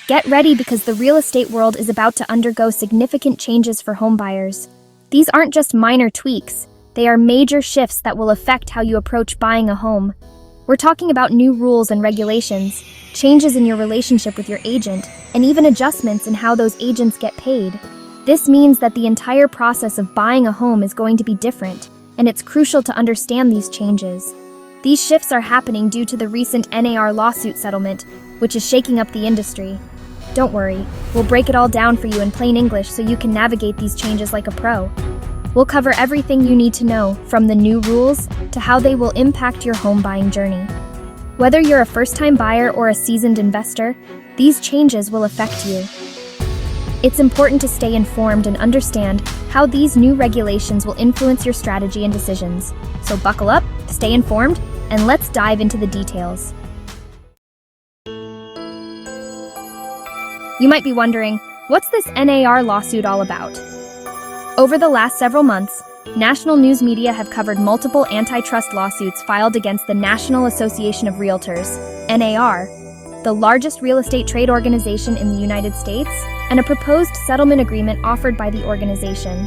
Get ready because the real estate world is about to undergo significant changes for homebuyers. These aren't just minor tweaks, they are major shifts that will affect how you approach buying a home. We're talking about new rules and regulations, changes in your relationship with your agent, and even adjustments in how those agents get paid. This means that the entire process of buying a home is going to be different, and it's crucial to understand these changes. These shifts are happening due to the recent NAR lawsuit settlement, which is shaking up the industry. Don't worry, we'll break it all down for you in plain English so you can navigate these changes like a pro. We'll cover everything you need to know, from the new rules to how they will impact your home buying journey. Whether you're a first-time buyer or a seasoned investor, these changes will affect you. It's important to stay informed and understand how these new regulations will influence your strategy and decisions. So buckle up, stay informed, and let's dive into the details. You might be wondering, what's this NAR lawsuit all about? Over the last several months, national news media have covered multiple antitrust lawsuits filed against the National Association of Realtors, NAR, the largest real estate trade organization in the United States, and a proposed settlement agreement offered by the organization.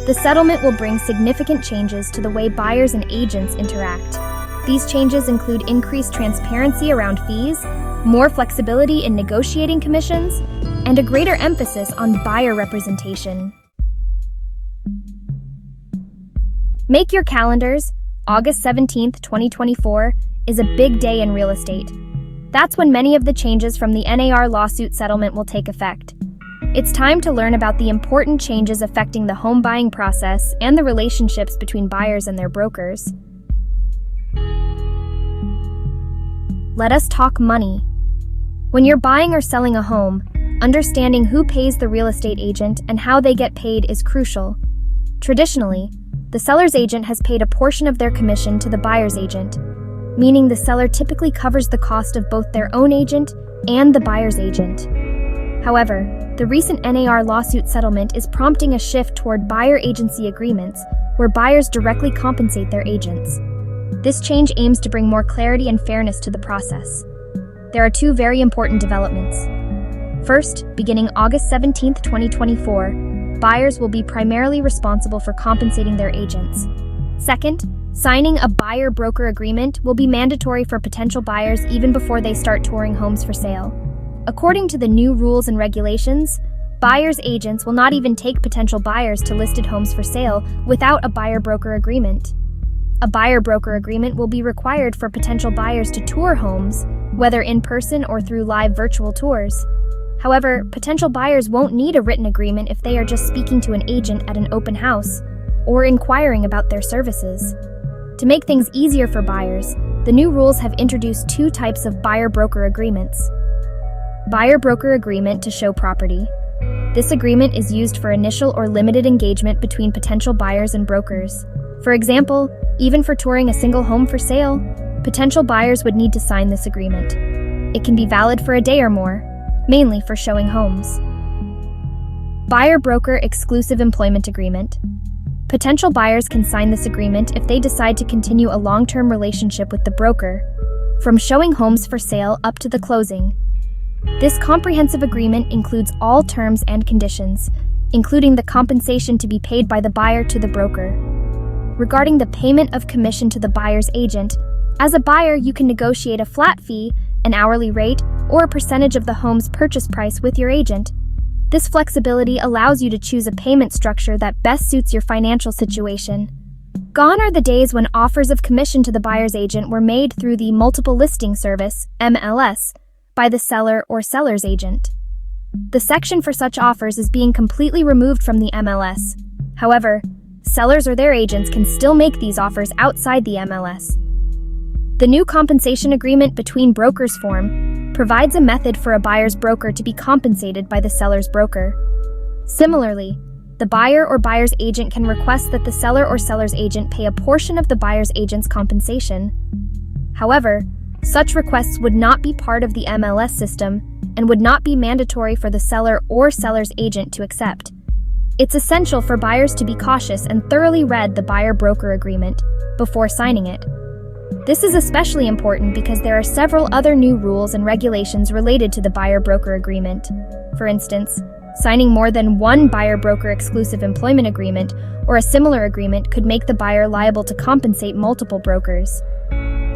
The settlement will bring significant changes to the way buyers and agents interact. These changes include increased transparency around fees, more flexibility in negotiating commissions, and a greater emphasis on buyer representation. Make your calendars. August 17th, 2024 is a big day in real estate. That's when many of the changes from the NAR lawsuit settlement will take effect. It's time to learn about the important changes affecting the home buying process and the relationships between buyers and their brokers. Let us talk money. When you're buying or selling a home, understanding who pays the real estate agent and how they get paid is crucial. Traditionally, the seller's agent has paid a portion of their commission to the buyer's agent, meaning the seller typically covers the cost of both their own agent and the buyer's agent. However, the recent NAR lawsuit settlement is prompting a shift toward buyer agency agreements, where buyers directly compensate their agents. This change aims to bring more clarity and fairness to the process. There are two very important developments. First, beginning August 17, 2024, buyers will be primarily responsible for compensating their agents. Second, signing a buyer-broker agreement will be mandatory for potential buyers even before they start touring homes for sale. According to the new rules and regulations, buyers' agents will not even take potential buyers to listed homes for sale without a buyer-broker agreement. A buyer-broker agreement will be required for potential buyers to tour homes, whether in person or through live virtual tours. However, potential buyers won't need a written agreement if they are just speaking to an agent at an open house or inquiring about their services. To make things easier for buyers, the new rules have introduced two types of buyer-broker agreements. Buyer-broker agreement to show property. This agreement is used for initial or limited engagement between potential buyers and brokers. For example, even for touring a single home for sale, potential buyers would need to sign this agreement. It can be valid for a day or more, mainly for showing homes. Buyer-broker exclusive employment agreement. Potential buyers can sign this agreement if they decide to continue a long-term relationship with the broker, from showing homes for sale up to the closing. This comprehensive agreement includes all terms and conditions, including the compensation to be paid by the buyer to the broker. Regarding the payment of commission to the buyer's agent, as a buyer, you can negotiate a flat fee, an hourly rate, or a percentage of the home's purchase price with your agent. This flexibility allows you to choose a payment structure that best suits your financial situation. Gone are the days when offers of commission to the buyer's agent were made through the multiple listing service, MLS, by the seller or seller's agent. The section for such offers is being completely removed from the MLS. However, sellers or their agents can still make these offers outside the MLS. The new compensation agreement between brokers form provides a method for a buyer's broker to be compensated by the seller's broker. Similarly, the buyer or buyer's agent can request that the seller or seller's agent pay a portion of the buyer's agent's compensation. However, such requests would not be part of the MLS system and would not be mandatory for the seller or seller's agent to accept. It's essential for buyers to be cautious and thoroughly read the buyer-broker agreement before signing it. This is especially important because there are several other new rules and regulations related to the buyer-broker agreement. For instance, signing more than one buyer-broker exclusive employment agreement or a similar agreement could make the buyer liable to compensate multiple brokers.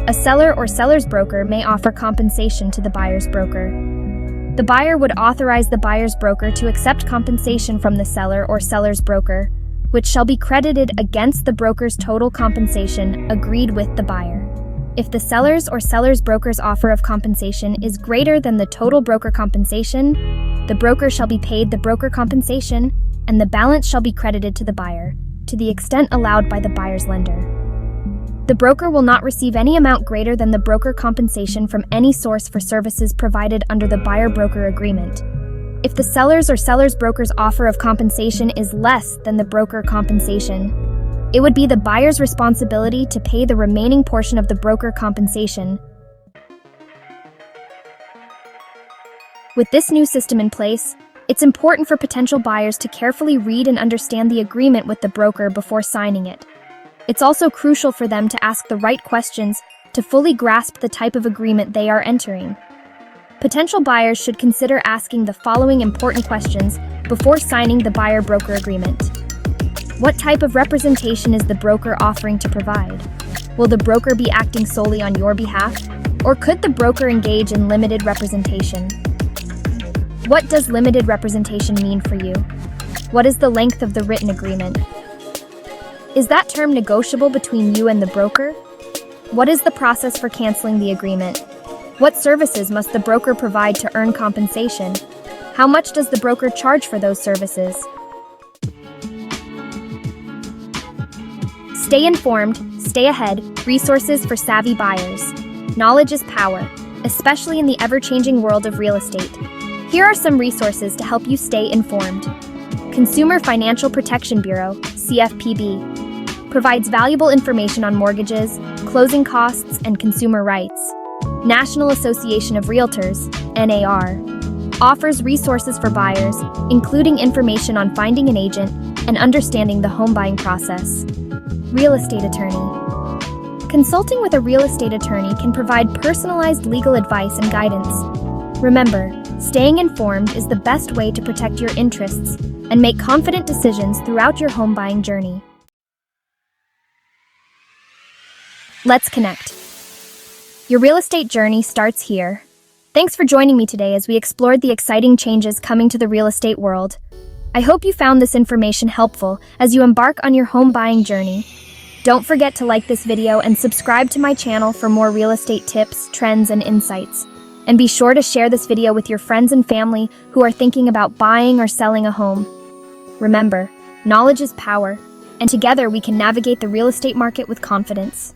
A seller or seller's broker may offer compensation to the buyer's broker. The buyer would authorize the buyer's broker to accept compensation from the seller or seller's broker, which shall be credited against the broker's total compensation agreed with the buyer. If the seller's or seller's broker's offer of compensation is greater than the total broker compensation, the broker shall be paid the broker compensation, and the balance shall be credited to the buyer, to the extent allowed by the buyer's lender. The broker will not receive any amount greater than the broker compensation from any source for services provided under the buyer-broker agreement. If the seller's or seller's broker's offer of compensation is less than the broker compensation, it would be the buyer's responsibility to pay the remaining portion of the broker compensation. With this new system in place, it's important for potential buyers to carefully read and understand the agreement with the broker before signing it. It's also crucial for them to ask the right questions to fully grasp the type of agreement they are entering. Potential buyers should consider asking the following important questions before signing the buyer-broker agreement. What type of representation is the broker offering to provide? Will the broker be acting solely on your behalf, or could the broker engage in limited representation? What does limited representation mean for you? What is the length of the written agreement? Is that term negotiable between you and the broker? What is the process for canceling the agreement? What services must the broker provide to earn compensation? How much does the broker charge for those services? Stay informed, stay ahead, resources for savvy buyers. Knowledge is power, especially in the ever-changing world of real estate. Here are some resources to help you stay informed. Consumer Financial Protection Bureau, CFPB, provides valuable information on mortgages, closing costs, and consumer rights. National Association of Realtors, NAR, offers resources for buyers, including information on finding an agent and understanding the home buying process. Real estate attorney. Consulting with a real estate attorney can provide personalized legal advice and guidance. Remember, staying informed is the best way to protect your interests and make confident decisions throughout your home buying journey. Let's connect. Your real estate journey starts here. Thanks for joining me today as we explored the exciting changes coming to the real estate world. I hope you found this information helpful as you embark on your home buying journey. Don't forget to like this video and subscribe to my channel for more real estate tips, trends, and insights. And be sure to share this video with your friends and family who are thinking about buying or selling a home. Remember, knowledge is power, and together we can navigate the real estate market with confidence.